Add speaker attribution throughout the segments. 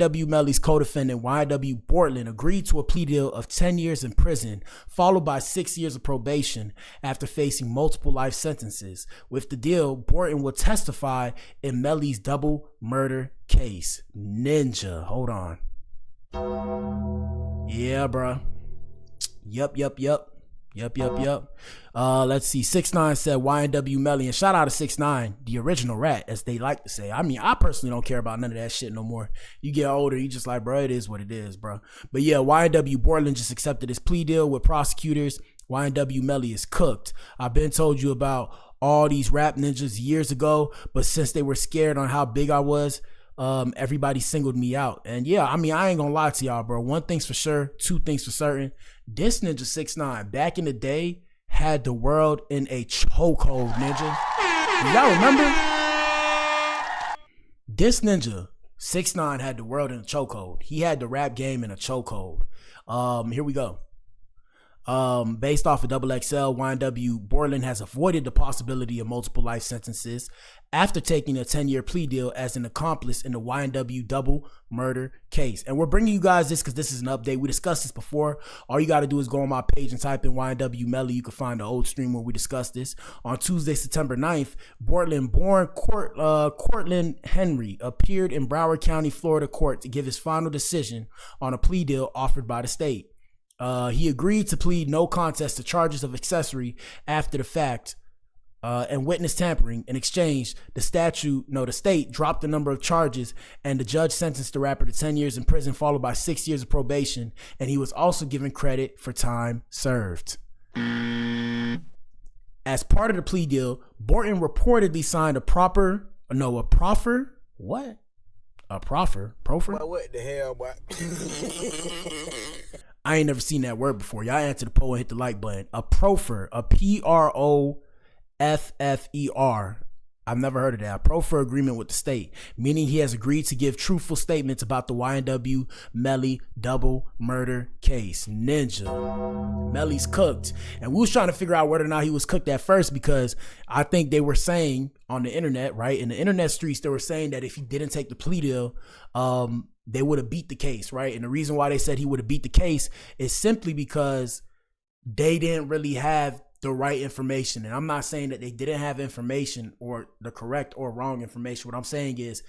Speaker 1: YNW Melly's co-defendant YNW Bortlen agreed to a plea deal of 10 years in prison, followed by 6 years of probation after facing multiple life sentences. With the deal, Bortlen will testify in Melly's double murder case. Ninja, hold on. Yeah, bro. Yup. Let's see. 6ix9ine said YNW Melly, and shout out to 6ix9ine, the original rat, as they like to say. I mean, I personally don't care about none of that shit no more. You get older, you just like, bro, it is what it is, bro. But yeah, YNW Bortlen just accepted his plea deal with prosecutors. YNW Melly is cooked. I've been told you about all these rap ninjas years ago, but since they were scared on how big I was, everybody singled me out. And yeah, I mean, I ain't gonna lie to y'all, bro. One thing's for sure, two things for certain. This nigga 6ix9ine back in the day had the world in a chokehold, ninja. Y'all remember? This ninja 6ix9ine had the world in a chokehold. He had the rap game in a chokehold. Here we go. Based off of XXL, YNW Bortlen has avoided the possibility of multiple life sentences after taking a 10-year plea deal as an accomplice in the YNW double murder case. And we're bringing you guys this because this is an update. We discussed this before. All you got to do is go on my page and type in YNW Melly. You can find the old stream where we discussed this. On Tuesday, September 9th, Bortlen-born Cortland Henry appeared in Broward County, Florida court to give his final decision on a plea deal offered by the state. He agreed to plead no contest to charges of accessory after the fact and witness tampering. In exchange, the state dropped the number of charges, and the judge sentenced the rapper to 10 years in prison, followed by 6 years of probation, and he was also given credit for time served. As part of the plea deal, Bortlen reportedly signed a proffer? What? A proffer?
Speaker 2: What the hell, boy?
Speaker 1: I ain't never seen that word before. Y'all answer the poll and hit the like button. A proffer, a PROFFER. I've never heard of that. A proffer agreement with the state, meaning he has agreed to give truthful statements about the YNW Melly double murder case. Ninja. Melly's cooked. And we was trying to figure out whether or not he was cooked at first, because I think they were saying on the internet, right? In the internet streets, they were saying that if he didn't take the plea deal, they would have beat the case, right? And the reason why they said he would have beat the case is simply because they didn't really have the right information. And I'm not saying that they didn't have information or the correct or wrong information. What I'm saying is,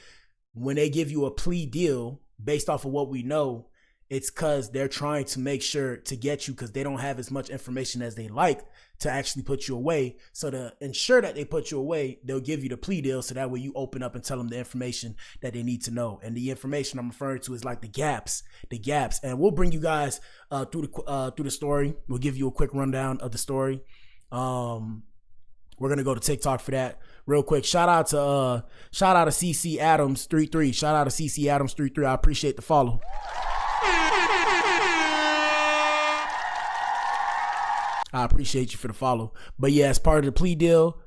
Speaker 1: when they give you a plea deal based off of what we know, it's because they're trying to make sure to get you, because they don't have as much information as they like to actually put you away. So to ensure that they put you away, they'll give you the plea deal, so that way you open up and tell them the information that they need to know. And the information I'm referring to is like the gaps. And we'll bring you guys through the story. We'll give you a quick rundown of the story. We're gonna go to TikTok for that real quick. Shout out to CC Adams 33. Shout out to CC Adams 33. I appreciate the follow. I appreciate you for the follow. But yeah, as part of the plea deal,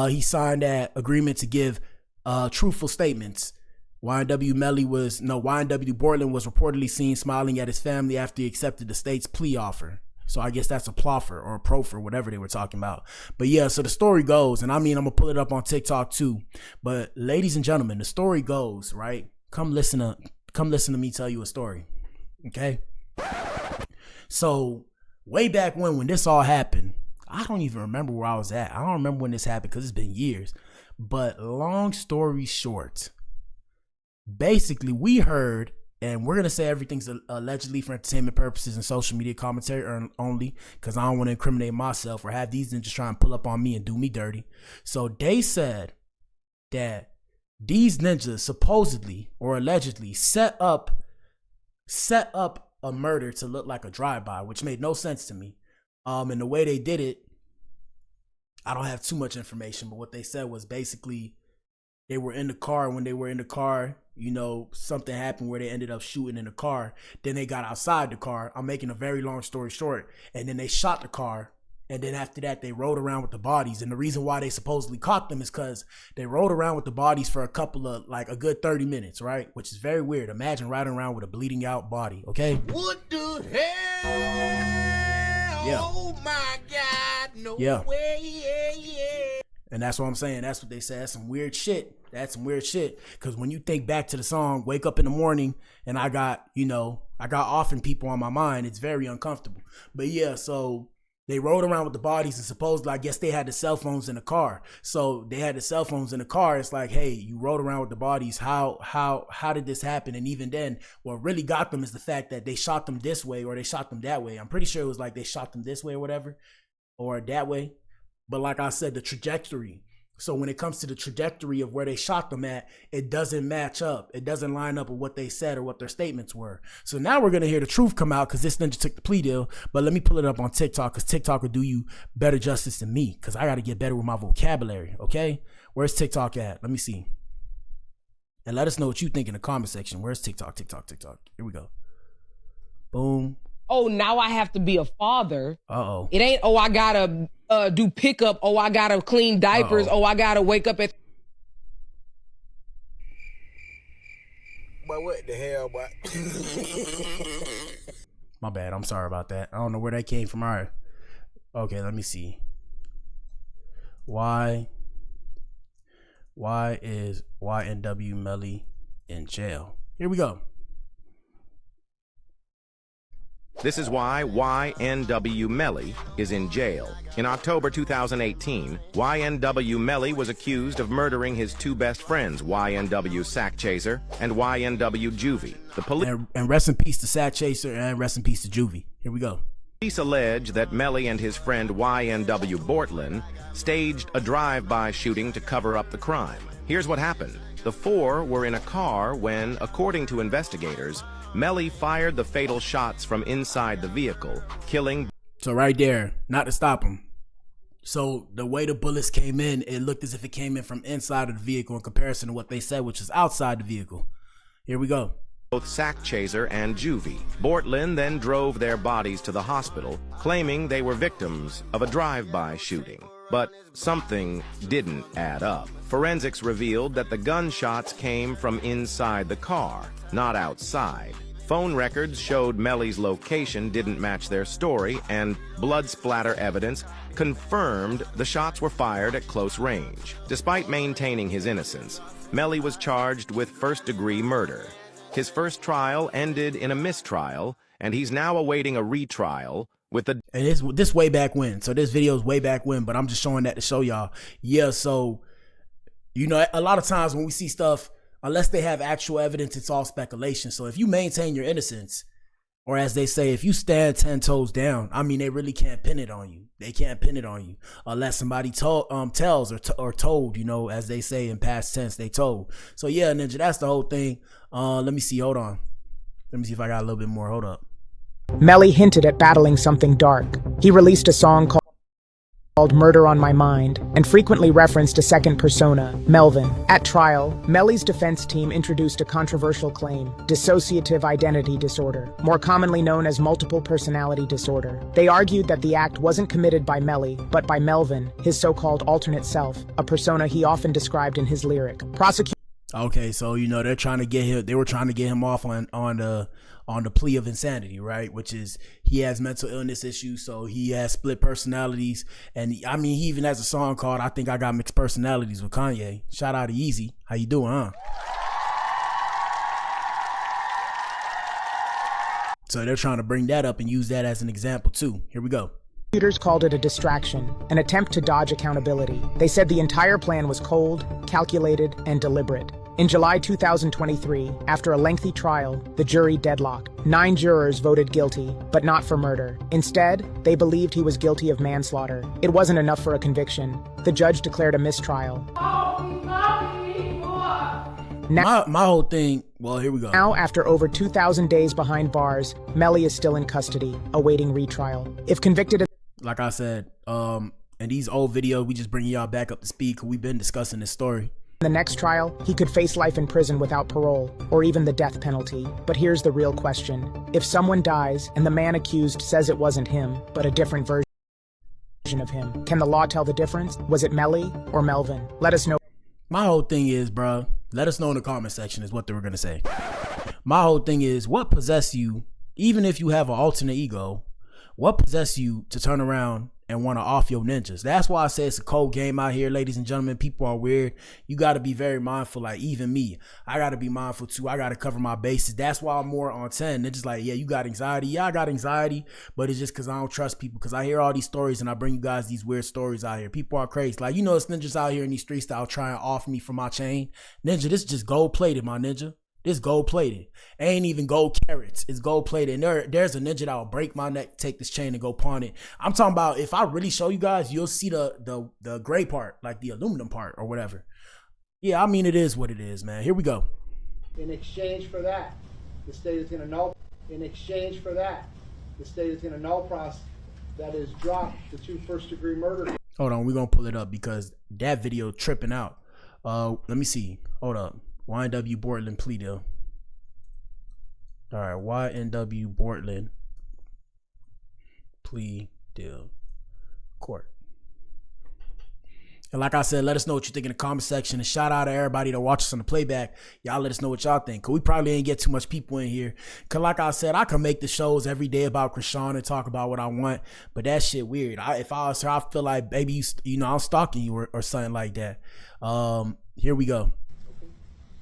Speaker 1: he signed that agreement to give truthful statements. YNW Bortlen was reportedly seen smiling at his family after he accepted the state's plea offer. So I guess that's a proffer or a proffer, whatever they were talking about. But yeah, so the story goes, and I mean, I'm gonna pull it up on TikTok too. But ladies and gentlemen, the story goes, right? Come listen to me tell you a story. Okay. So way back when this all happened, I don't even remember where I was at. I don't remember when this happened because it's been years. But long story short, basically we heard, and we're going to say everything's allegedly for entertainment purposes and social media commentary only, because I don't want to incriminate myself or have these ninjas try and pull up on me and do me dirty. So they said that these ninjas supposedly or allegedly set up a murder to look like a drive-by, which made no sense to me. And the way they did it, I don't have too much information, but what they said was basically they were in the car. When they were in the car, you know, something happened where they ended up shooting in the car. Then they got outside the car. I'm making a very long story short. And then they shot the car. And then after that, they rode around with the bodies. And the reason why they supposedly caught them is because they rode around with the bodies for a good 30 minutes, right? Which is very weird. Imagine riding around with a bleeding out body, okay?
Speaker 2: What the hell?
Speaker 1: Yeah.
Speaker 2: Oh my God, no
Speaker 1: Yeah.
Speaker 2: way, yeah.
Speaker 1: And that's what I'm saying. That's what they said. That's some weird shit. That's some weird shit. Because when you think back to the song, Wake Up in the Morning, and I got often people on my mind, it's very uncomfortable. But yeah, so they rode around with the bodies, and supposedly, I guess they had the cell phones in the car. So they had the cell phones in the car. It's like, hey, you rode around with the bodies. How did this happen? And even then, what really got them is the fact that they shot them this way or they shot them that way. I'm pretty sure it was like they shot them this way or whatever, or that way. But like I said, the trajectory. So when it comes to the trajectory of where they shot them at, it doesn't match up. It doesn't line up with what they said or what their statements were. So now we're going to hear the truth come out because this ninja took the plea deal. But let me pull it up on TikTok because TikTok will do you better justice than me because I got to get better with my vocabulary, okay? Where's TikTok at? Let me see. And let us know what you think in the comment section. Where's TikTok? Here we go. Boom.
Speaker 3: Oh, now I have to be a father.
Speaker 1: Uh-oh.
Speaker 3: It ain't, oh, I gotta do pickup. Oh, I gotta clean diapers.
Speaker 1: Uh-oh.
Speaker 3: Oh, I gotta wake up at...
Speaker 2: Boy, what the hell, boy?
Speaker 1: My bad. I'm sorry about that. I don't know where that came from. All right. Okay, let me see. Why is YNW Melly in jail? Here we go.
Speaker 4: This is why YNW Melly is in jail. In October 2018, YNW Melly was accused of murdering his two best friends, YNW Sakchaser and YNW Juvy. The police
Speaker 1: and rest in peace to Sakchaser and rest in peace to Juvy. Here we go.
Speaker 4: Police allege that Melly and his friend YNW Bortlen staged a drive-by shooting to cover up the crime. Here's what happened. The four were in a car when, according to investigators, Melly fired the fatal shots from inside the vehicle, killing...
Speaker 1: So right there, not to stop him. So the way the bullets came in, it looked as if it came in from inside of the vehicle in comparison to what they said, which is outside the vehicle. Here we go.
Speaker 4: Both Sakchaser and Juvy. Bortlen then drove their bodies to the hospital, claiming they were victims of a drive-by shooting. But something didn't add up. Forensics revealed that the gunshots came from inside the car, not outside. Phone records showed Melly's location didn't match their story, and blood splatter evidence confirmed the shots were fired at close range. Despite maintaining his innocence, Melly was charged with first-degree murder. His first trial ended in a mistrial, and he's now awaiting a retrial with the...
Speaker 1: And this way back when. So this video is way back when, but I'm just showing that to show y'all. Yeah, so, you know, a lot of times when we see stuff, unless they have actual evidence, it's all speculation. So if you maintain your innocence, or as they say, if you stand 10 toes down, I mean, they really can't pin it on you. They can't pin it on you unless somebody tells or told, you know, as they say in past tense, they told. So yeah, Ninja, that's the whole thing. Let me see. Hold on. Let me see if I got a little bit more. Hold up.
Speaker 5: Melly hinted at battling something dark. He released a song called Murder on My Mind, and frequently referenced a second persona, Melvin. At trial, Melly's defense team introduced a controversial claim, dissociative identity disorder, more commonly known as multiple personality disorder. They argued that the act wasn't committed by Melly, but by Melvin, his so-called alternate self, a persona he often described in his lyric. Prosecutors...
Speaker 1: Okay, so you know they were trying to get him off on the plea of insanity, right? Which is he has mental illness issues, so he has split personalities, and I mean he even has a song called "I Think I Got Mixed Personalities" with Kanye. Shout out to Yeezy. How you doing, huh? So they're trying to bring that up and use that as an example too. Here we go.
Speaker 5: Prosecutors called it a distraction, an attempt to dodge accountability. They said the entire plan was cold, calculated, and deliberate. In July 2023, after a lengthy trial, the jury deadlocked. 9 jurors voted guilty, but not for murder. Instead, they believed he was guilty of manslaughter. It wasn't enough for a conviction. The judge declared a mistrial.
Speaker 1: My whole thing, well, here we go.
Speaker 5: Now, after over 2,000 days behind bars, Melly is still in custody, awaiting retrial. If convicted of...
Speaker 1: Like I said, in these old videos, we just bring y'all back up to speed because we've been discussing this story.
Speaker 5: In the next trial, he could face life in prison without parole, or even the death penalty. But here's the real question. If someone dies, and the man accused says it wasn't him, but a different version of him, can the law tell the difference? Was it Melly or Melvin? Let us know.
Speaker 1: My whole thing is, bro, let us know in the comment section is what they were going to say. My whole thing is, what possessed you, even if you have an alternate ego, what possessed you to turn around and want to off your ninjas. That's why I say it's a cold game out here, ladies and gentlemen. People are weird. You got to be very mindful. Like, even me, I got to be mindful too. I got to cover my bases. That's why I'm more on 10. They're just like, yeah, you got anxiety. Yeah, I got anxiety, but it's just because I don't trust people, because I hear all these stories and I bring you guys these weird stories out here. People are crazy. Like, it's ninjas out here in these streets that will try and off me from my chain. Ninja, this is just gold plated, my ninja. This gold plated. Ain't even gold carats. It's gold plated. And there's a ninja that will break my neck, take this chain and go pawn it. I'm talking about, if I really show you guys, you'll see the gray part, like the aluminum part or whatever. Yeah, I mean, it is what it is, man. Here we go.
Speaker 6: In exchange for that, the state is going to null. In exchange for that, the state is going to null process. That is, drop the 2 first-degree murder.
Speaker 1: Hold on, we're gonna pull it up because that video tripping out. Let me see. Hold up. YNW Bortlen plea deal. All right, YNW Bortlen plea deal court. And like I said, let us know what you think in the comment section. And shout out to everybody that watches on the playback. Y'all let us know what y'all think. Because we probably ain't get too much people in here. Because like I said, I can make the shows every day about Krishan and talk about what I want. But that shit weird. If I was her, I feel like maybe, I'm stalking you or something like that. Here we go.
Speaker 6: Okay.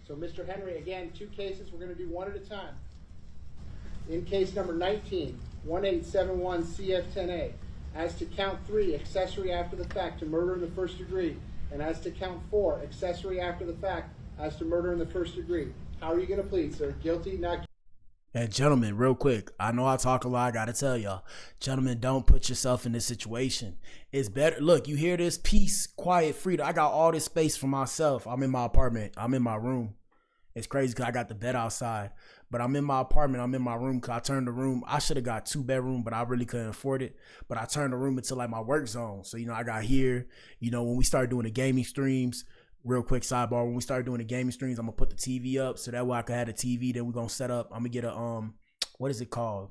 Speaker 6: So Mr. Henry, again, 2 cases. We're going to do one at a time. In case number 19, 1871 CF10A. As to count 3, accessory after the fact to murder in the first degree. And as to count 4, accessory after the fact as to murder in the first degree. How are you going to plead, sir? Guilty, not guilty?
Speaker 1: And gentlemen, real quick, I know I talk a lot. I got to tell y'all, gentlemen, don't put yourself in this situation. It's better. Look, you hear this? Peace, quiet, freedom. I got all this space for myself. I'm in my apartment. I'm in my room. It's crazy because I got the bed outside, but I'm in my apartment. I'm in my room because I turned the room. I should have got 2-bedroom, but I really couldn't afford it. But I turned the room into like my work zone. So, I got here, when we start doing the gaming streams, real quick sidebar, when we start doing the gaming streams, I'm going to put the TV up so that way I can have the TV. Then we're going to set up. I'm going to get a, what is it called?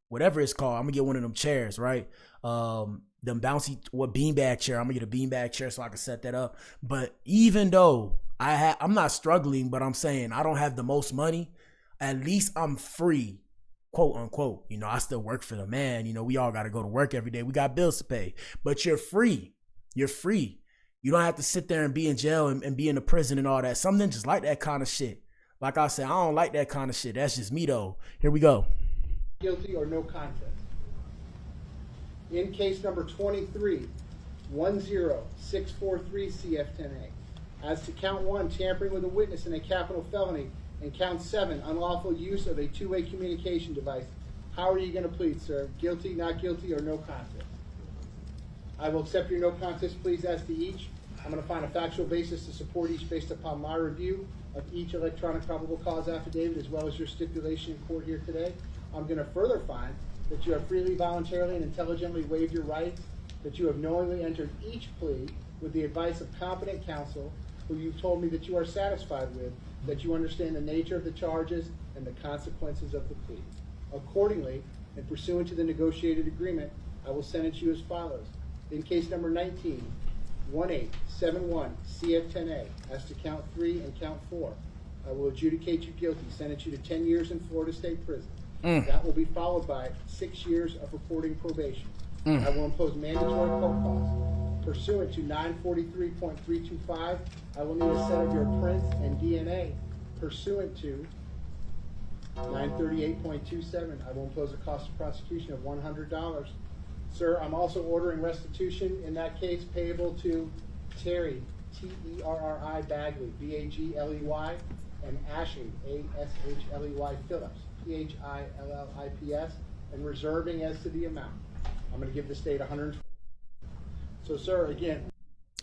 Speaker 1: Whatever it's called. I'm going to get one of them chairs, right? Them bouncy, beanbag chair. I'm going to get a beanbag chair so I can set that up. But even though I'm not struggling, but I'm saying I don't have the most money, at least I'm free, quote unquote. I still work for the man. We all got to go to work every day. We got bills to pay, but you're free. You're free. You don't have to sit there and be in jail and be in the prison and all that. Some ninjas like that kind of shit. Like I said, I don't like that kind of shit. That's just me though. Here we go.
Speaker 6: Guilty or no contest. In case number 23, 10643 CF10A. As to count 1, tampering with a witness in a capital felony, and count 7, unlawful use of a 2-way communication device. How are you going to plead, sir? Guilty, not guilty, or no contest? I will accept your no contest pleas as to each. I'm going to find a factual basis to support each based upon my review of each electronic probable cause affidavit as well as your stipulation in court here today. I'm going to further find that you have freely, voluntarily, and intelligently waived your rights, that you have knowingly entered each plea with the advice of competent counsel who you've told me that you are satisfied with, that you understand the nature of the charges and the consequences of the plea. Accordingly, and pursuant to the negotiated agreement, I will sentence you as follows. In case number 19, 1871 CF10A, as to count 3 and count 4, I will adjudicate you guilty, sentence you to 10 years in Florida State Prison. That will be followed by 6 years of reporting probation. I will impose mandatory court costs. Pursuant to 943.325, I will need a set of your prints and DNA. Pursuant to 938.27, I will impose a cost of prosecution of $100. Sir, I'm also ordering restitution in that case payable to Terry, T-E-R-R-I Bagley, B-A-G-L-E-Y, and Ashley, A-S-H-L-E-Y Phillips, P-H-I-L-L-I-P-S, and reserving as to the amount. I'm going to give the state 120. So, sir, again,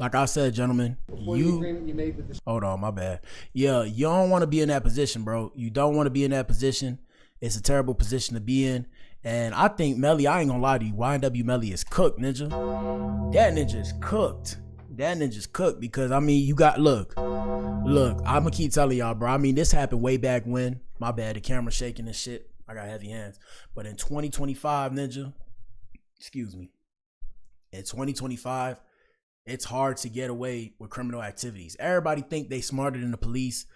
Speaker 1: like I said, gentlemen,
Speaker 6: the agreement you made with the
Speaker 1: hold on, my bad. Yeah, you don't want to be in that position, bro. You don't want to be in that position. It's a terrible position to be in. And I think Melly, I ain't gonna lie to you, YNW Melly is cooked, ninja. That ninja is cooked. That ninja's cooked because, you got, look, I'm gonna keep telling y'all, bro. This happened way back when. My bad, the camera shaking and shit. I got heavy hands. But in 2025, ninja, excuse me, in 2025, it's hard to get away with criminal activities. Everybody think they smarter than the police.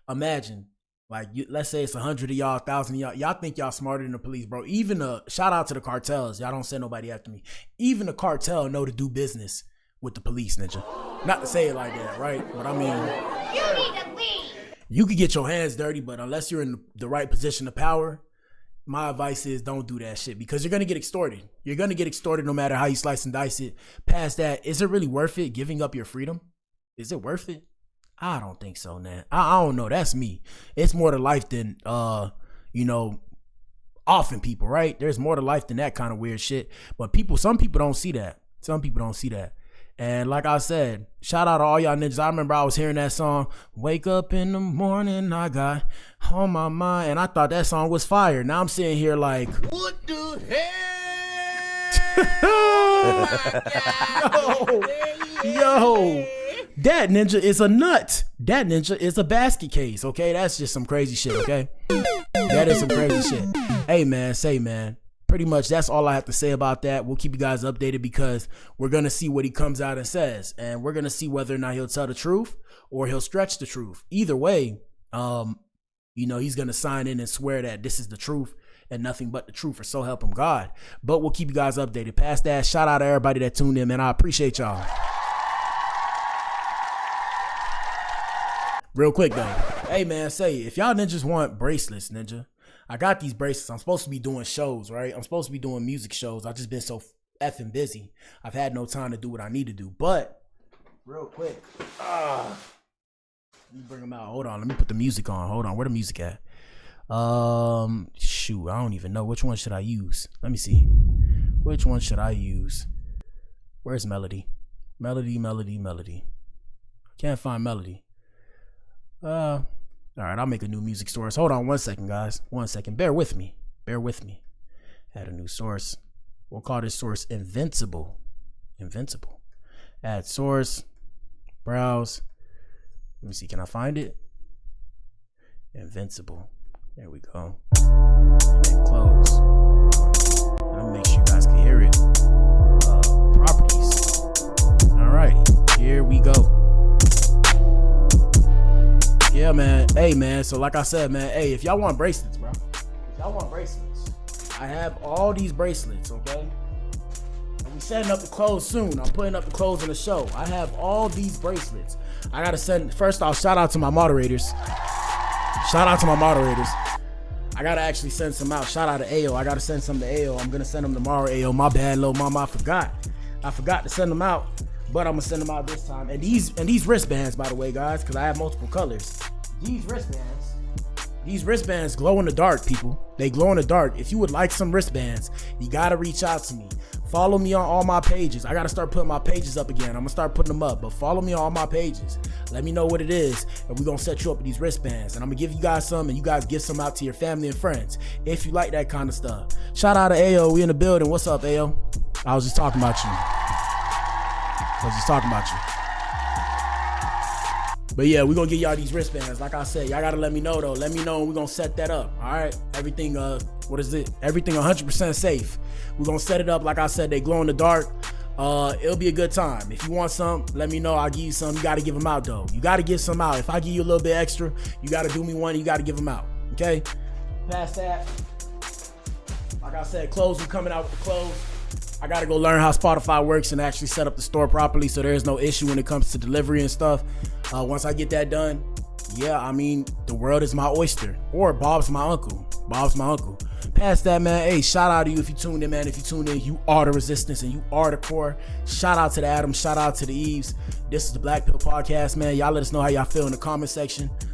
Speaker 1: Imagine Like, let's say it's 100 of y'all, 1,000 of y'all. Y'all think y'all smarter than the police, bro. Even shout out to the cartels. Y'all don't send nobody after me. Even the cartel know to do business with the police, ninja. Not to say it like that, right? But I mean,
Speaker 7: You need to leave.
Speaker 1: you could get your hands dirty, but unless you're in the right position of power, my advice is don't do that shit because you're going to get extorted. You're going to get extorted no matter how you slice and dice it. Past that, is it really worth it giving up your freedom? Is it worth it? I don't think so, man. I don't know. That's me. It's more to life than, offing people, right? There's more to life than that kind of weird shit. But some people don't see that. Some people don't see that. And like I said, shout out to all y'all ninjas. I remember I was hearing that song, Wake Up in the Morning, I Got On My Mind. And I thought that song was fire. Now I'm sitting here like,
Speaker 2: What the hell?
Speaker 1: yo. That ninja is a nut. That ninja is a basket case, okay? That's just some crazy shit, okay? That is some crazy shit. Hey, man, pretty much that's all I have to say about that. We'll keep you guys updated because we're going to see what he comes out and says. And we're going to see whether or not he'll tell the truth or he'll stretch the truth. Either way, he's going to sign in and swear that this is the truth and nothing but the truth, or so help him God. But we'll keep you guys updated. Past that, shout out to everybody that tuned in, man. I appreciate y'all. Real quick though, hey man, if y'all ninjas want bracelets, ninja, I got these bracelets. I'm supposed to be doing shows, right? I'm supposed to be doing music shows. I've just been so effing busy. I've had no time to do what I need to do. But real quick, let me bring them out. Hold on, let me put the music on. Hold on, where the music at? Shoot, I don't even know. Which one should I use? Let me see. Which one should I use? Where's Melody? Melody. Can't find Melody. All right, I'll make a new music source. Hold on 1 second, guys. 1 second. Bear with me. Add a new source. We'll call this source Invincible. Add source. Browse. Let me see. Can I find it? Invincible. There we go. And then close. Let me make sure you guys can hear it. Properties. All right. Here we go. Yeah, man. Hey, man. So like I said, man, hey, if y'all want bracelets, bro. I have all these bracelets, okay? And we setting up the clothes soon. I'm putting up the clothes in the show. I have all these bracelets. I gotta first off, shout out to my moderators. I gotta actually send some out. Shout out to Ayo. I gotta send some to Ayo. I'm gonna send them tomorrow, Ayo. My bad, little mama. I forgot to send them out. But I'm gonna send them out this time. And these wristbands, by the way, guys, because I have multiple colors. These wristbands glow in the dark, people. They glow in the dark. If you would like some wristbands, you gotta reach out to me. Follow me on all my pages. I gotta start putting my pages up again. I'm gonna start putting them up, but follow me on all my pages. Let me know what it is, and we're gonna set you up with these wristbands. And I'm gonna give you guys some, and you guys give some out to your family and friends if you like that kind of stuff. Shout out to Ayo. We in the building. What's up, Ayo? I was just talking about you. But yeah, we're gonna get y'all these wristbands. Like I said, y'all gotta let me know though. Let me know and we're gonna set that up. All right. Everything, everything 100% safe. We're gonna set it up. Like I said, they glow in the dark. It'll be a good time. If you want some, let me know. I'll give you some. You gotta give them out though. You gotta give some out. If I give you a little bit extra, you gotta do me one and you gotta give them out. Okay? Past that, like I said, clothes, we're coming out with the clothes. I gotta go learn how Spotify works and actually set up the store properly so there's no issue when it comes to delivery and stuff. Once I get that done, yeah, I mean, the world is my oyster. Or Bob's my uncle. Past that, man, hey, shout out to you if you tuned in, man. If you tuned in, you are the resistance and you are the core. Shout out to the Adams. Shout out to the Eves. This is the Black Pill Podcast, man. Y'all let us know how y'all feel in the comment section.